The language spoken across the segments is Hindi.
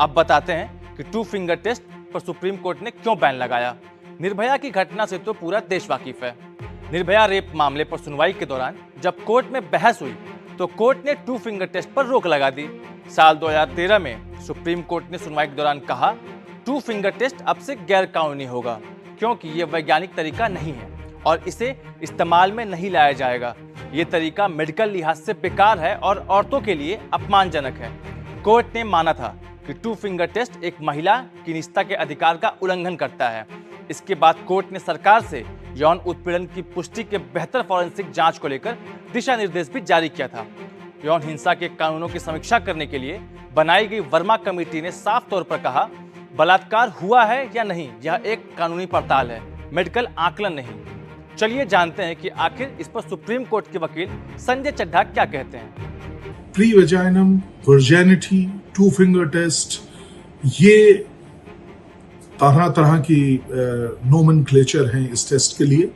अब बताते हैं कि टू फिंगर टेस्ट पर सुप्रीम कोर्ट ने क्यों बैन लगाया। निर्भया की घटना से तो पूरा देश वाकिफ है। निर्भया रेप मामले पर सुनवाई के दौरान जब कोर्ट में बहस हुई तो कोर्ट ने टू फिंगर टेस्ट पर रोक लगा दी। साल 2013 में सुप्रीम कोर्ट ने सुनवाई के दौरान कहा, टू फिंगर टेस्ट अब से गैर कानूनी होगा क्योंकि ये वैज्ञानिक तरीका नहीं है और इसे इस्तेमाल में नहीं लाया जाएगा। ये तरीका मेडिकल लिहाज से बेकार है और औरतों के लिए अपमानजनक है। कोर्ट ने माना था कि टू फिंगर टेस्ट एक महिला की निजता के अधिकार का उल्लंघन करता है। इसके बाद कोर्ट ने सरकार से यौन उत्पीड़न की पुष्टि के बेहतर फॉरेंसिक जांच को लेकर दिशा निर्देश भी जारी किया था। यौन हिंसा के कानूनों की समीक्षा करने के लिए बनाई गई वर्मा कमेटी ने साफ तौर पर कहा, बलात्कार हुआ है या नहीं यह एक कानूनी पड़ताल है, मेडिकल आकलन नहीं। चलिए जानते हैं कि आखिर इस पर सुप्रीम कोर्ट के वकील संजय चड्ढा क्या कहते हैं। प्री वेजाइनम वर्जिनिटी टू फिंगर टेस्ट, ये तरह तरह की नोमेनक्लेचर हैं इस टेस्ट के लिए।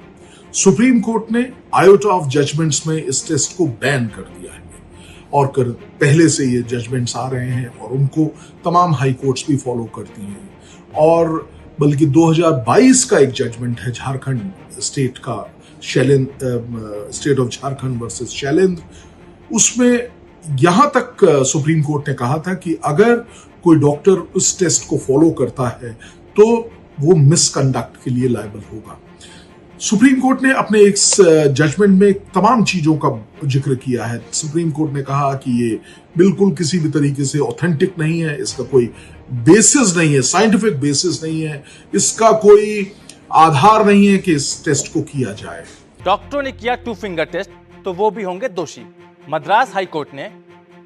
सुप्रीम कोर्ट ने आयोटा ऑफ जजमेंट्स में इस टेस्ट को बैन कर दिया है और पहले से ये जजमेंट्स आ रहे हैं और उनको तमाम हाई कोर्ट्स भी फॉलो करती हैं। और बल्कि 2022 का एक जजमेंट है झारखंड स्टेट का, state of Jharkhand versus Shailendra, उसमें यहां तक सुप्रीम कोर्ट ने कहा था कि अगर कोई डॉक्टर उस टेस्ट को फॉलो करता है तो वो मिसकंडक्ट के लिए लायबल होगा। सुप्रीम कोर्ट ने अपने एक जजमेंट में तमाम चीजों का जिक्र किया है। सुप्रीम कोर्ट ने कहा कि ये बिल्कुल किसी भी तरीके से ऑथेंटिक नहीं है, इसका कोई बेसिस नहीं है, साइंटिफिक बेसिस नहीं है, इसका कोई आधार नहीं है कि इस टेस्ट को किया जाए। डॉक्टरों ने किया टू फिंगर टेस्ट तो वो भी होंगे दोषी। मद्रास हाई कोर्ट ने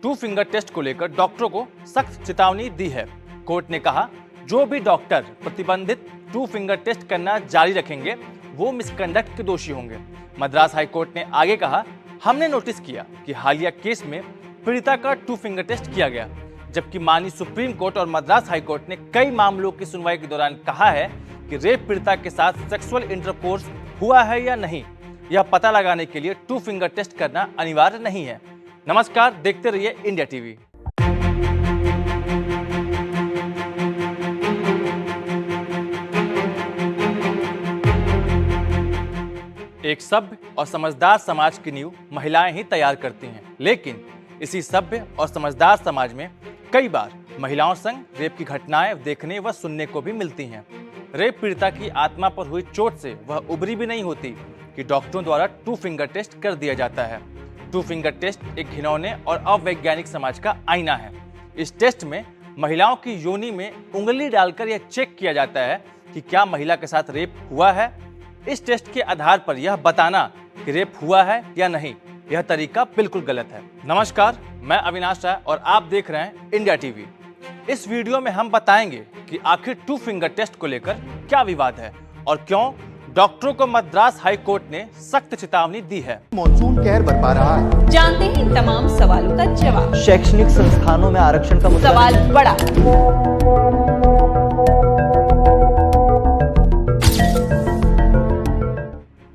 टू फिंगर टेस्ट को लेकर डॉक्टरों को सख्त चेतावनी दी है। कोर्ट ने कहा, जो भी डॉक्टर प्रतिबंधित टू फिंगर टेस्ट करना जारी रखेंगे वो मिसकंडक्ट के दोषी होंगे। मद्रास हाई कोर्ट ने आगे कहा, हमने नोटिस किया कि हालिया केस में पीड़िता का टू फिंगर टेस्ट किया गया, जबकि माननीय सुप्रीम कोर्ट और मद्रास हाई कोर्ट ने कई मामलों की सुनवाई के दौरान कहा है कि रेप पीड़िता के साथ सेक्सुअल इंटरकोर्स हुआ है या नहीं, यह पता लगाने के लिए टू फिंगर टेस्ट करना अनिवार्य नहीं है। नमस्कार, देखते रहिए इंडिया टीवी। एक सभ्य और समझदार समाज की नींव महिलाएं ही तैयार करती हैं, लेकिन इसी सभ्य और समझदार समाज में कई बार महिलाओं संग रेप की घटनाएं देखने व सुनने को भी मिलती हैं। रेप पीड़िता की आत्मा पर हुई चोट से वह उबरी भी नहीं होती कि डॉक्टरों द्वारा टू फिंगर टेस्ट कर दिया जाता है। टू फिंगर टेस्ट एक घिनौने और अवैज्ञानिक समाज का आईना है। इस टेस्ट में महिलाओं की योनि में उंगली डालकर यह चेक किया जाता है कि क्या महिला के साथ रेप हुआ है। इस टेस्ट के आधार पर यह बताना कि रेप हुआ है या नहीं, यह तरीका बिल्कुल गलत है। नमस्कार, मैं अविनाश राय और आप देख रहे हैं इंडिया टीवी। इस वीडियो में हम बताएंगे कि आखिर टू फिंगर टेस्ट को लेकर क्या विवाद है और क्यों डॉक्टरों को मद्रास हाई कोर्ट ने सख्त चेतावनी दी है। मॉनसून कहर बरपा रहा है, जानते हैं इन तमाम सवालों का जवाब। शैक्षणिक संस्थानों में आरक्षण का मुद्दा सवाल बड़ा।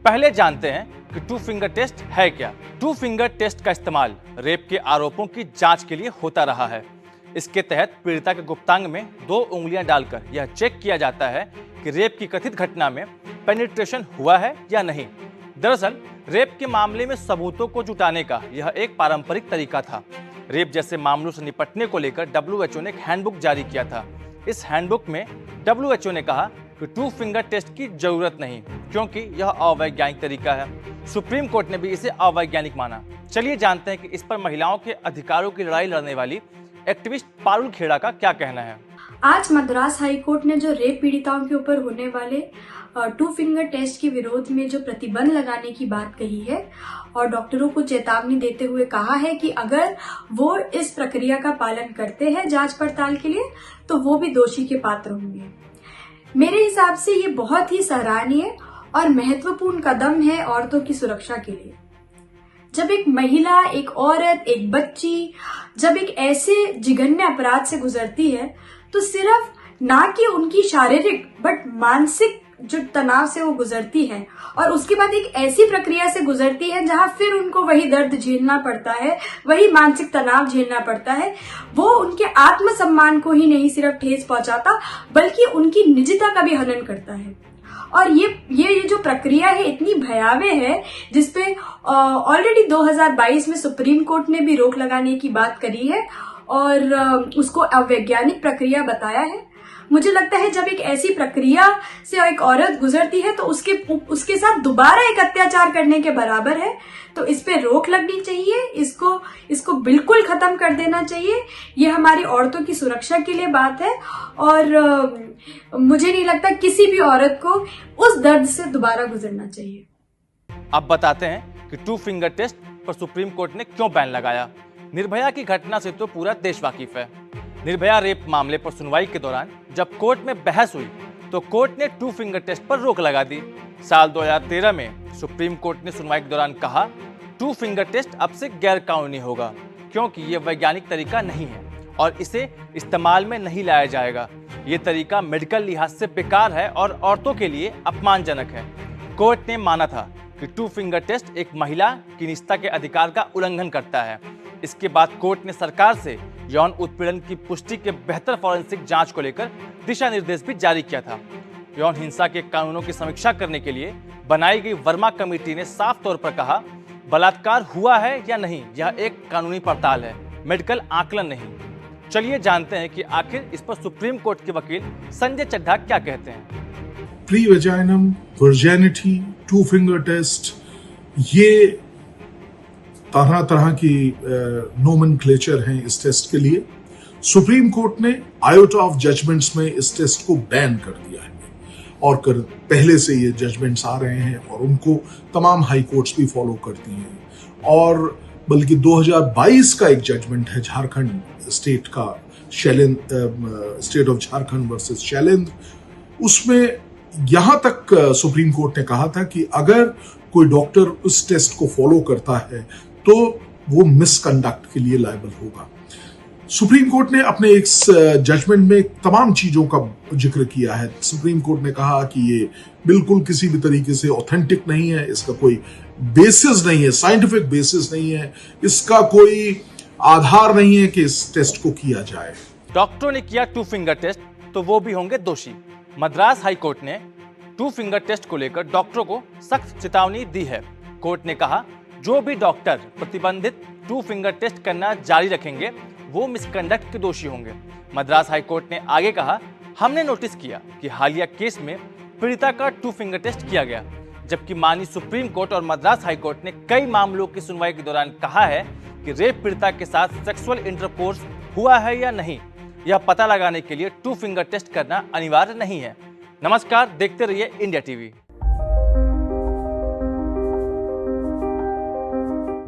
पहले जानते हैं कि टू फिंगर टेस्ट है क्या। टू फिंगर टेस्ट का इस्तेमाल रेप के आरोपों की जांच के लिए होता रहा है। इसके तहत पीड़िता के गुप्तांग में 2 उंगलियां डालकर यह चेक किया जाता है कि रेप की कथित घटना में पेनिट्रेशन हुआ है या नहीं। दरअसल रेप के मामले में सबूतों को जुटाने का यह एक पारंपरिक तरीका था। रेप जैसे मामलों से निपटने को लेकर WHO ने एक हैंडबुक जारी किया था। इस हैंडबुक में WHO ने कहा कि टू फिंगर टेस्ट की जरूरत नहीं क्योंकि यह अवैज्ञानिक तरीका है। सुप्रीम कोर्ट ने भी इसे अवैज्ञानिक माना। चलिए जानते हैं कि इस पर महिलाओं के अधिकारों की लड़ाई लड़ने वाली एक्टिविस्ट पारुल खेड़ा का क्या कहना है। आज मद्रास हाई कोर्ट ने जो रेप पीड़िताओं के ऊपर होने वाले टू फिंगर टेस्ट के विरोध में जो प्रतिबंध लगाने की बात कही है और डॉक्टरों को चेतावनी देते हुए कहा है कि अगर वो इस प्रक्रिया का पालन करते हैं जांच पड़ताल के लिए तो वो भी दोषी के पात्र होंगे। मेरे हिसाब से ये बहुत ही सराहनीय और महत्वपूर्ण कदम है औरतों की सुरक्षा के लिए। जब एक महिला, एक औरत, एक बच्ची जब एक ऐसे जिगन्य अपराध से गुजरती है तो सिर्फ ना कि उनकी शारीरिक बट मानसिक जो तनाव से वो गुजरती है, और उसके बाद एक ऐसी प्रक्रिया से गुजरती है जहां फिर उनको वही दर्द झेलना पड़ता है, वही मानसिक तनाव झेलना पड़ता है। वो उनके आत्मसम्मान को ही नहीं सिर्फ ठेस पहुंचाता बल्कि उनकी निजता का भी हनन करता है। और ये जो प्रक्रिया है इतनी भयावह है जिसपे ऑलरेडी 2022 में सुप्रीम कोर्ट ने भी रोक लगाने की बात करी है और उसको अवैज्ञानिक प्रक्रिया बताया है। मुझे लगता है जब एक ऐसी प्रक्रिया से एक औरत गुजरती है तो उसके साथ दोबारा एक अत्याचार करने के बराबर है। तो इस पे रोक लगनी चाहिए, इसको बिल्कुल खत्म कर देना चाहिए। ये हमारी औरतों की सुरक्षा के लिए बात है और मुझे नहीं लगता किसी भी औरत को उस दर्द से दोबारा गुजरना चाहिए। अब बताते हैं कि 2 फिंगर टेस्ट पर सुप्रीम कोर्ट ने क्यों बैन लगाया। निर्भया की घटना से तो पूरा देश वाकिफ है। निर्भया रेप मामले पर सुनवाई के दौरान जब कोर्ट में बहस हुई तो कोर्ट ने 2 फिंगर टेस्ट पर रोक लगा दी। साल 2013 में सुप्रीम कोर्ट ने सुनवाई के दौरान कहा 2 फिंगर टेस्ट अब से गैर कानूनी होगा क्योंकि ये वैज्ञानिक तरीका नहीं है और इसे इस्तेमाल में नहीं लाया जाएगा। ये तरीका मेडिकल लिहाज से बेकार है और औरतों के लिए अपमानजनक है। कोर्ट ने माना था कि 2 फिंगर टेस्ट एक महिला की निजता के अधिकार का उल्लंघन करता है। इसके बाद कोर्ट ने सरकार से यौन उत्पीड़न की पुष्टि के बेहतर फॉरेंसिक जांच को लेकर दिशा निर्देश भी जारी किया था। यौन हिंसा के कानूनों की समीक्षा करने के लिए बनाई गई वर्मा कमेटी ने साफ तौर पर कहा बलात्कार हुआ है या नहीं यह एक कानूनी पड़ताल है, मेडिकल आकलन नहीं। चलिए जानते हैं कि आखिर इस पर सुप्रीम कोर्ट के वकील संजय चड्ढा क्या कहते हैं। प्री वेजाइनम वर्जिनिटी 2 फिंगर टेस्ट, ये तरह तरह की नोमेनक्लेचर हैं इस टेस्ट के लिए। सुप्रीम कोर्ट ने आयोटा ऑफ जजमेंट्स में इस टेस्ट को बैन कर दिया है और पहले से ये जजमेंट्स आ रहे हैं और उनको तमाम हाई कोर्ट्स भी फॉलो करती हैं। और बल्कि 2022 का एक जजमेंट है झारखंड स्टेट का, state of Jharkhand versus Shailendra, उसमें यहां तक सुप्रीम कोर्ट ने कहा था कि अगर कोई डॉक्टर उस टेस्ट को फॉलो करता है तो वो मिसकंडक्ट के लिए लायबल होगा। सुप्रीम कोर्ट ने अपने एक जजमेंट में तमाम चीजों का जिक्र किया है। सुप्रीम कोर्ट ने कहा कि ये बिल्कुल किसी भी तरीके से ऑथेंटिक नहीं है, इसका कोई बेसिस नहीं है, साइंटिफिक बेसिस नहीं है, इसका कोई आधार नहीं है कि इस टेस्ट को किया जाए। डॉक्टरों ने किया 2 फिंगर टेस्ट तो वो भी होंगे दोषी। मद्रास हाई कोर्ट ने 2 फिंगर टेस्ट को लेकर डॉक्टरों को सख्त चेतावनी दी है। कोर्ट ने कहा जो भी डॉक्टर प्रतिबंधित 2 फिंगर टेस्ट करना जारी रखेंगे वो मिसकंडक्ट के दोषी होंगे। मद्रास हाई कोर्ट ने आगे कहा हमने नोटिस किया कि हालिया केस में पीड़िता का 2 फिंगर टेस्ट किया गया, जबकि माननीय सुप्रीम कोर्ट और मद्रास हाई कोर्ट ने कई मामलों की सुनवाई के दौरान कहा है कि रेप पीड़िता के साथ सेक्सुअल इंटरकोर्स हुआ है या नहीं यह पता लगाने के लिए 2 फिंगर टेस्ट करना अनिवार्य नहीं है। नमस्कार, देखते रहिए इंडिया टीवी।